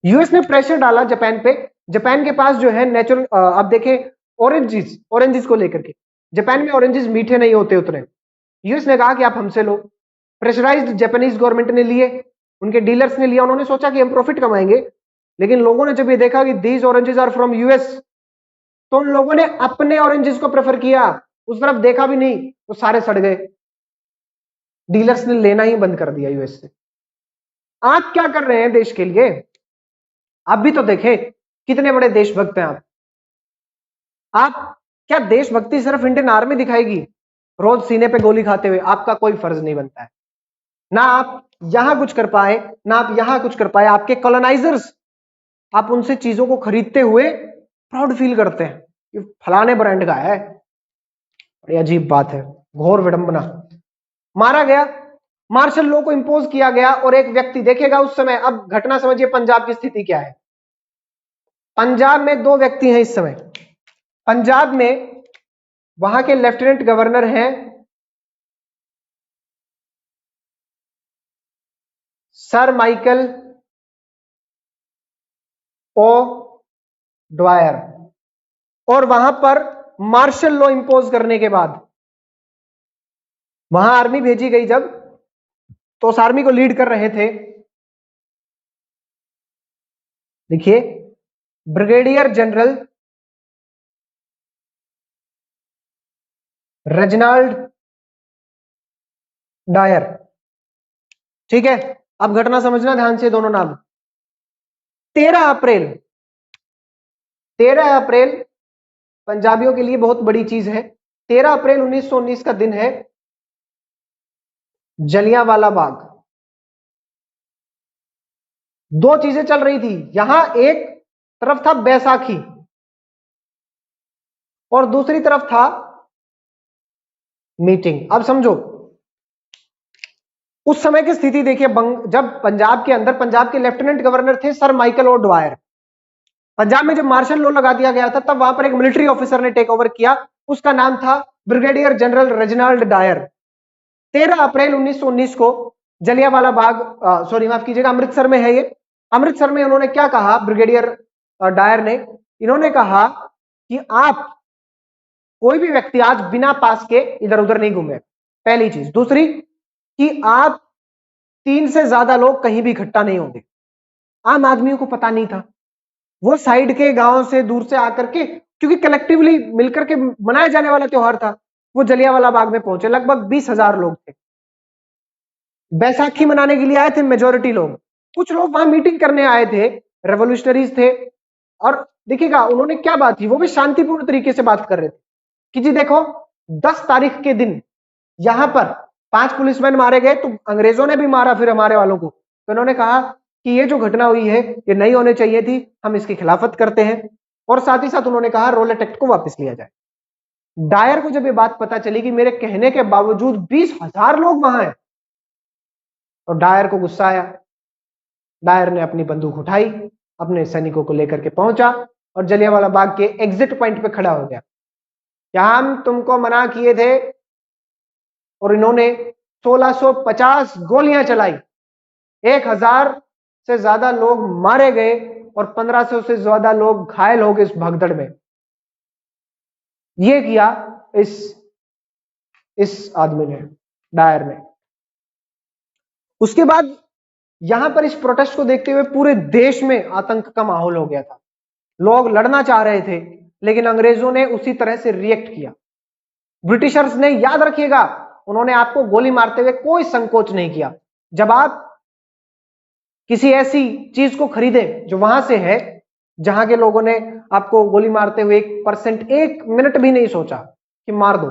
यूएस ने प्रेशर डाला जापान पे। जापान के पास जो है नेचुरल, आप देखें ऑरेंजेस को लेकर के, जापान में ऑरेंजेस मीठे नहीं होते उतने। यूएस ने कहा कि आप हमसे लो। प्रेशराइज्ड जापानीज गवर्नमेंट ने लिए, उनके डीलर्स ने लिया। उन्होंने सोचा कि हम प्रॉफिट कमाएंगे, लेकिन लोगों ने जब ये देखा कि these oranges are from us, तो उन लोगों ने अपने ऑरेंजेस को प्रेफर किया, उस तरफ देखा भी नहीं, तो सारे सड़ गए। डीलर्स ने लेना ही बंद कर दिया यूएस से। आप क्या कर रहे हैं देश के लिए? आप भी तो देखें कितने बड़े देशभक्त हैं आप क्या देशभक्ति सिर्फ इंडियन आर्मी दिखाएगी रोज सीने पे गोली खाते हुए? आपका कोई फर्ज नहीं बनता है। ना आप यहां कुछ कर पाए, ना आप यहां कुछ कर पाए। आपके कॉलोनाइजर्स, आप उनसे चीजों को खरीदते हुए प्राउड फील करते हैं कि फलाने ब्रांड का है। बड़ी अजीब बात है, घोर विडंबना। मारा गया, मार्शल लॉ को इंपोज किया गया और एक व्यक्ति देखेगा उस समय। अब घटना समझिए, पंजाब की स्थिति क्या है। पंजाब में दो व्यक्ति हैं इस समय। पंजाब में वहां के लेफ्टिनेंट गवर्नर हैं सर माइकल ओ ड्वायर। और वहां पर मार्शल लॉ इंपोज करने के बाद वहां आर्मी भेजी गई जब, तो उस आर्मी को लीड कर रहे थे, देखिए, ब्रिगेडियर जनरल रेजिनाल्ड डायर। ठीक है, अब घटना समझना ध्यान से, दोनों नाम। 13 अप्रैल, 13 अप्रैल पंजाबियों के लिए बहुत बड़ी चीज है। 13 अप्रैल 1919 का दिन है। जलियांवाला बाग। दो चीजें चल रही थी यहां, एक तरफ था बैसाखी और दूसरी तरफ था मीटिंग। अब समझो उस समय की स्थिति देखिए। जब पंजाब के अंदर, पंजाब के लेफ्टिनेंट गवर्नर थे sir Michael O'Dwyer. Punjab में जब मार्शल लॉ लगा दिया गया था, तब वहां पर एक मिलिट्री ऑफिसर ने टेक ओवर किया उसका नाम था ब्रिगेडियर जनरल रेजिनाल्ड डायर। 13 अप्रैल 1919 को जलियांवाला बाग, सॉरी माफ कीजिएगा, अमृतसर में है ये। अमृतसर में उन्होंने क्या कहा ब्रिगेडियर डायर ने, इन्होंने कहा कि आप कोई भी व्यक्ति आज बिना पास के इधर उधर नहीं घूमे, पहली चीज। दूसरी कि आप 3 से ज्यादा लोग कहीं भी इकट्ठा नहीं होंगे। आम आदमियों को पता नहीं था, वो साइड के गांव से दूर से आकर के, क्योंकि कलेक्टिवली मिलकर के मनाया जाने वाला त्योहार था, वो जलियांवाला बाग में पहुंचे। लगभग 20,000 लोग थे, बैसाखी मनाने के लिए आए थे मेजोरिटी लोग। कुछ लोग वहां मीटिंग करने आए थे, रेवोल्यूशनरीज थे। और देखिएगा उन्होंने क्या बात की, वो भी शांतिपूर्ण तरीके से बात कर रहे थे कि जी देखो 10 तारीख के दिन यहां पर 5 पुलिसमैन मारे गए, तो अंग्रेजों ने भी मारा फिर हमारे वालों को। तो उन्होंने कहा कि ये जो घटना हुई है ये नहीं होनी चाहिए थी, हम इसकी खिलाफत करते हैं। और साथ ही साथ उन्होंने कहा रोलेट एक्ट को वापस लिया जाए। डायर को जब ये बात पता चली कि मेरे कहने के बावजूद 20,000 लोग वहां हैं, तो डायर को गुस्सा आया। डायर ने अपनी बंदूक उठाई, अपने सैनिकों को लेकर के पहुंचा और जलियांवाला बाग के एग्जिट पॉइंट पे खड़ा हो गया। क्या हम तुमको मना किए थे? और इन्होंने 1650 गोलियां चलाई, 1,000 से ज्यादा लोग मारे गए और 1,500 से ज्यादा लोग घायल हो गए इस भगदड़ में। यह किया इस आदमी ने, डायर ने। उसके बाद यहां पर इस प्रोटेस्ट को देखते हुए पूरे देश में आतंक का माहौल हो गया था। लोग लड़ना चाह रहे थे, लेकिन अंग्रेजों ने उसी तरह से रिएक्ट किया। ब्रिटिशर्स ने, याद रखिएगा, उन्होंने आपको गोली मारते हुए कोई संकोच नहीं किया। जब आप किसी ऐसी चीज को खरीदे जो वहां से है, जहां के लोगों ने आपको गोली मारते हुए 1%, 1 मिनट भी नहीं सोचा कि मार दो,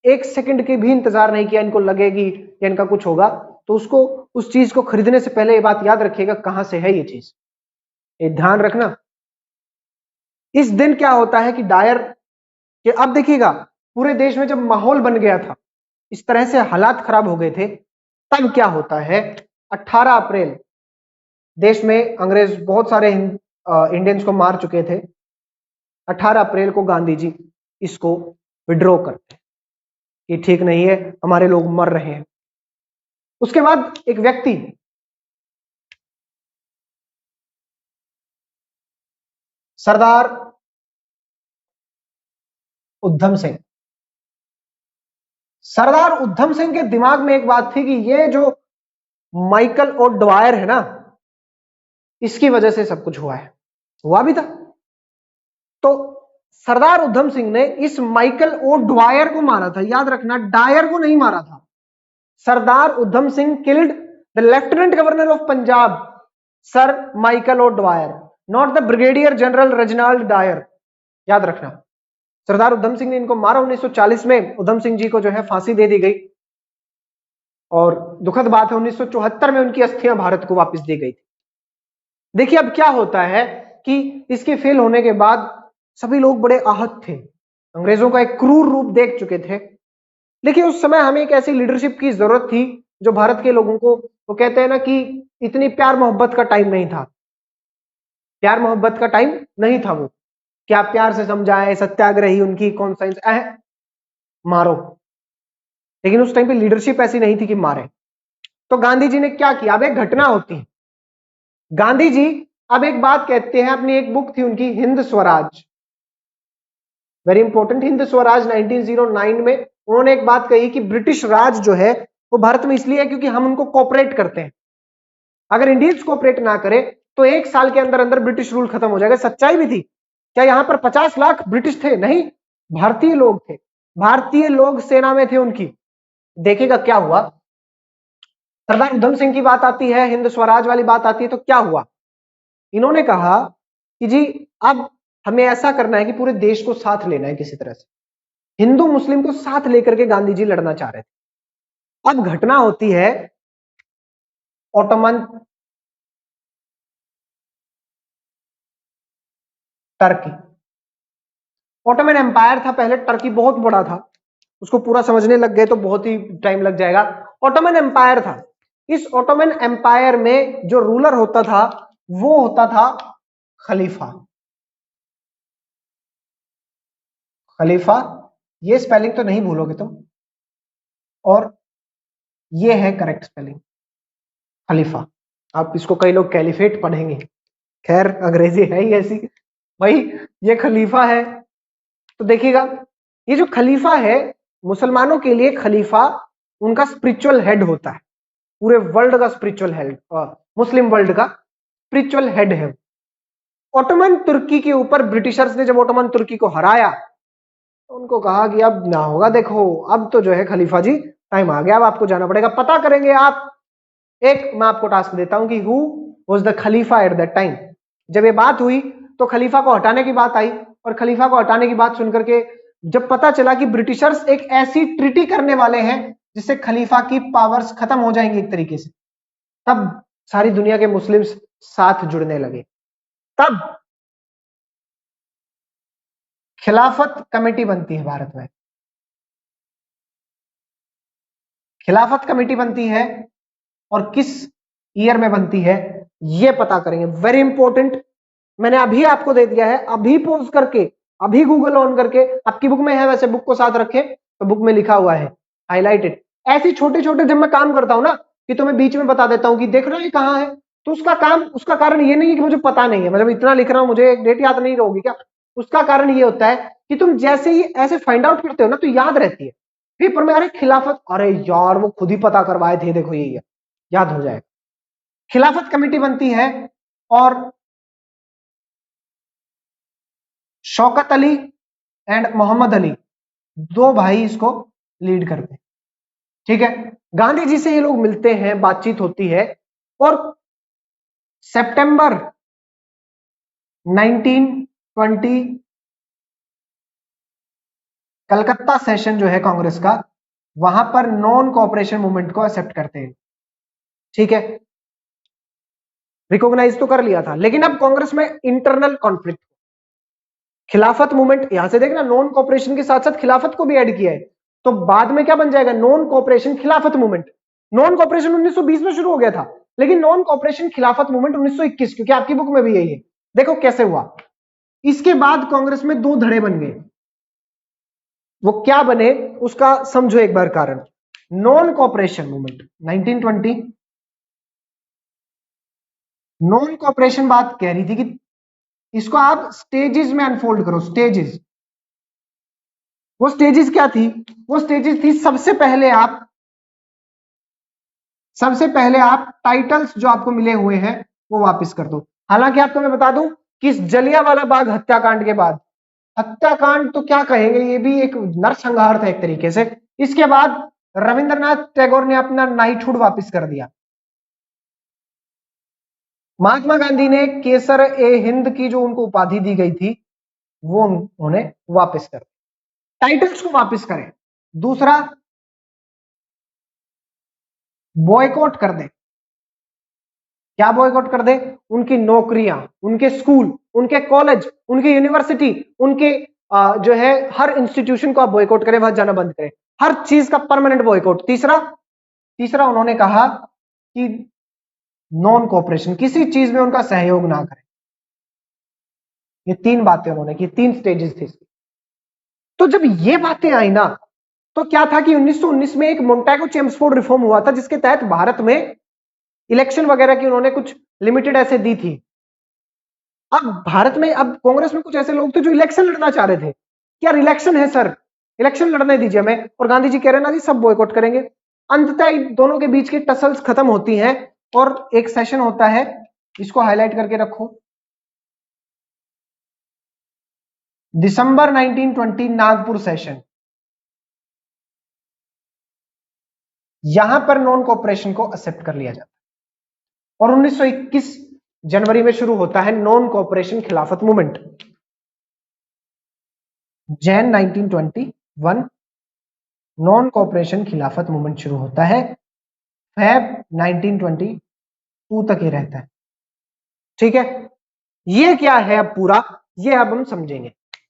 1 सेकंड के भी इंतजार नहीं किया इनको लगेगी या इनका कुछ होगा, तो उसको, उस चीज को खरीदने से पहले ये बात याद रखिएगा कहां से है ये चीज, ये ध्यान रखना। इस दिन क्या होता है कि डायर के, अब देखिएगा पूरे देश में जब माहौल बन गया था, इस तरह से हालात खराब हो गए थे, तब क्या होता है 18 अप्रैल, देश में अंग्रेज बहुत सारे इंडियंस को मार चुके थे। 18 अप्रैल को गांधी जी इसको विड्रॉ करते हैं कि ठीक नहीं है, हमारे लोग मर रहे हैं। उसके बाद एक व्यक्ति, सरदार उधम सिंह, सरदार उधम सिंह के दिमाग में एक बात थी कि ये जो माइकल और ड्वायर है ना, इसकी वजह से सब कुछ हुआ है, हुआ भी था। तो सरदार उधम सिंह ने इस माइकल ओ ड्वायर को मारा था, याद रखना, डायर को नहीं मारा था। Sardar Udham Singh killed the lieutenant governor of Punjab sir Michael O'Dwyer, not the brigadier general Reginald Dyer, याद रखना। सरदार उधम सिंह ने इनको मारा। 1940 में उधम सिंह जी को जो है फांसी दे दी गई, और दुखद बात है 1974 में उनकी अस्थियां भारत को वापस दी गई थी। देखिए अब क्या होता है कि इसके फेल होने के बाद सभी लोग बड़े आहत थे, अंग्रेजों का एक क्रूर रूप देख चुके थे। लेकिन उस समय हमें एक ऐसी लीडरशिप की जरूरत थी जो भारत के लोगों को, वो कहते हैं ना कि इतनी प्यार मोहब्बत का टाइम नहीं था, प्यार मोहब्बत का टाइम नहीं था वो, कि आप प्यार से समझाएं, सत्याग्रही उनकी कौन सा मारो। लेकिन उस टाइम पे लीडरशिप ऐसी नहीं थी कि मारे। तो गांधी जी ने क्या किया, अब एक घटना होती है। गांधी जी अब एक बात कहते हैं, अपनी एक बुक थी उनकी हिंद स्वराज, वेरी इंपॉर्टेंट, हिंद स्वराज 1909 में उन्होंने एक बात कही कि ब्रिटिश राज जो है वो भारत में इसलिए है क्योंकि हम उनको कोऑपरेट करते हैं। अगर इंडियंस कोऑपरेट ना करे तो 1 साल के अंदर अंदर ब्रिटिश रूल खत्म हो जाएगा। सच्चाई भी थी। क्या यहां पर 50 लाख ब्रिटिश थे? नहीं, भारतीय लोग थे, भारतीय लोग सेना में थे उनकी। देखिएगा क्या हुआ, सरदार उधम सिंह की बात आती है, हिंद स्वराज वाली बात आती है, तो क्या हुआ, इन्होंने कहा कि जी अब हमें ऐसा करना है कि पूरे देश को साथ लेना है किसी तरह से। हिंदू मुस्लिम को साथ लेकर के गांधी जी लड़ना चाह रहे थे। अब घटना होती है ओटोमन टर्की, ओटोमन एम्पायर था पहले, टर्की बहुत बड़ा था, उसको पूरा समझने लग गए तो बहुत ही टाइम लग जाएगा। ओटोमन एम्पायर था, इस ओटोमन एम्पायर में जो रूलर होता था वो होता था खलीफा। खलीफा, ये स्पेलिंग तो नहीं भूलोगे तुम, और ये है करेक्ट स्पेलिंग खलीफा। आप इसको कई लोग कैलिफेट पढ़ेंगे, खैर अंग्रेजी है ही ऐसी भाई। ये खलीफा है, तो देखिएगा ये जो खलीफा है, मुसलमानों के लिए खलीफा उनका स्पिरिचुअल हेड होता है, पूरे वर्ल्ड का स्पिरिचुअल हेड, मुस्लिम वर्ल्ड का स्पिरिचुअल हेड है। ओटोमन तुर्की के ऊपर ब्रिटिशर्स ने जब ओटोमन तुर्की को हराया तो उनको कहा कि अब ना होगा, देखो अब तो जो है खलीफा जी टाइम आ गया, अब आपको जाना पड़ेगा, पता करेंगे आप। एक मैं आपको टास्क देता हूं कि who was the Khalifa at that time. जब ये बात हुई तो खलीफा को हटाने की बात आई, और खलीफा को हटाने की बात सुनकर के जब पता चला कि ब्रिटिशर्स एक ऐसी ट्रीटी करने वाले हैं जिससे खलीफा की पावर्स खत्म हो जाएंगी एक तरीके से, तब सारी दुनिया के मुस्लिम्स साथ जुड़ने लगे। तब खिलाफत कमेटी बनती है भारत में। खिलाफत कमेटी बनती है और किस ईयर में बनती है ये पता करेंगे, वेरी इंपॉर्टेंट। मैंने अभी आपको दे दिया है, अभी पॉज करके, अभी गूगल ऑन करके, आपकी बुक में है वैसे, बुक को साथ रखें तो बुक में लिखा हुआ है हाईलाइटेड। ऐसे छोटे छोटे जब मैं काम करता हूं ना कि तो मैं बीच में बता देता हूं कि देख रहा है कहां है, तो उसका कारण ये नहीं है कि मुझे पता नहीं है, मतलब इतना लिख रहा हूं मुझे एक डेट याद नहीं रहोगी क्या, उसका कारण ये होता है कि तुम जैसे ही ऐसे फाइंड आउट करते हो ना तो याद रहती है पेपर में, अरे खिलाफत, अरे यार वो खुद ही पता करवाए थे, देखो ये याद हो जाएगा। खिलाफत कमेटी बनती है और शौकत अली एंड मोहम्मद अली, दो भाई इसको लीड करते हैं। ठीक है, गांधी जी से ये लोग मिलते हैं, बातचीत होती है, और सितंबर 1920 कलकत्ता सेशन जो है कांग्रेस का, वहां पर नॉन कोऑपरेशन मूवमेंट को एक्सेप्ट करते हैं। ठीक है, रिकॉग्नाइज तो कर लिया था, लेकिन अब कांग्रेस में इंटरनल कॉन्फ्लिक्ट। खिलाफत मूवमेंट, यहां से देखना नॉन कोऑपरेशन के साथ साथ खिलाफत को भी ऐड किया है, तो बाद में क्या बन जाएगा, नॉन कोऑपरेशन खिलाफत मूवमेंट। नॉन कोऑपरेशन 1920 में शुरू हो गया था, लेकिन नॉन कोऑपरेशन खिलाफत मूवमेंट 1921, क्योंकि आपकी बुक में भी यही है। देखो कैसे हुआ। इसके बाद कांग्रेस में दो धड़े बन गए, वो क्या बने उसका समझो एक बार कारण। Non cooperation movement 1920, non cooperation बात कह रही थी कि इसको आप स्टेजेस में अनफोल्ड करो, स्टेजेस। वो स्टेजेस क्या थी, वो स्टेजेस थी सबसे पहले आप टाइटल्स जो आपको मिले हुए हैं वो वापस कर दो। हालांकि आपको मैं बता दूं कि इस जलियांवाला बाग हत्याकांड के बाद, हत्याकांड तो क्या कहेंगे, ये भी एक नरसंहार था एक तरीके से, इसके बाद रविंद्रनाथ टैगोर ने अपना नाइटहुड वापस कर दिया। महात्मा गांधी ने केसर ए हिंद की जो उनको उपाधि दी गई थी वो उन्होंने वापस कर, टाइटल्स को वापस करें। दूसरा, बॉयकॉट कर दे। क्या बॉयकॉट कर दे, उनकी नौकरियां, उनके स्कूल, उनके कॉलेज, उनकी यूनिवर्सिटी, उनके जो है हर इंस्टीट्यूशन को आप बॉयकॉट करें, वहां जाना बंद करें, हर चीज का परमानेंट बॉयकॉट। तीसरा, उन्होंने कहा कि नॉन कोऑपरेशन, किसी चीज में उनका सहयोग ना करें। ये तीन बातें उन्होंने की, तीन स्टेजेस थे इसकी। तो जब ये बातें आई ना, तो क्या था कि 1919 में एक मोंटेगो चेम्सफोर्ड रिफॉर्म हुआ था, जिसके तहत भारत में इलेक्शन वगैरह की उन्होंने कुछ लिमिटेड ऐसे दी थी। अब भारत में, अब कांग्रेस में कुछ ऐसे लोग थे जो इलेक्शन लड़ना चाह रहे थे, यार इलेक्शन है सर, इलेक्शन लड़ने दीजिए हमें, और गांधी जी कह रहे हैं ना जी सब बॉयकॉट करेंगे। अंततः इन दोनों के बीच की टसल्स खत्म होती हैं और एक सेशन होता है, इसको हाईलाइट करके रखो, दिसंबर 1920 नागपुर सेशन। यहां पर नॉन कोऑपरेशन को एक्सेप्ट कर लिया जाता है, और 1921 जनवरी में शुरू होता है नॉन कोऑपरेशन खिलाफत मूवमेंट। जैन 1921 नॉन कोऑपरेशन खिलाफत मूवमेंट शुरू होता है, फेब 1922 तक ही रहता है। ठीक है, ये क्या है अब पूरा, ये अब हम समझेंगे।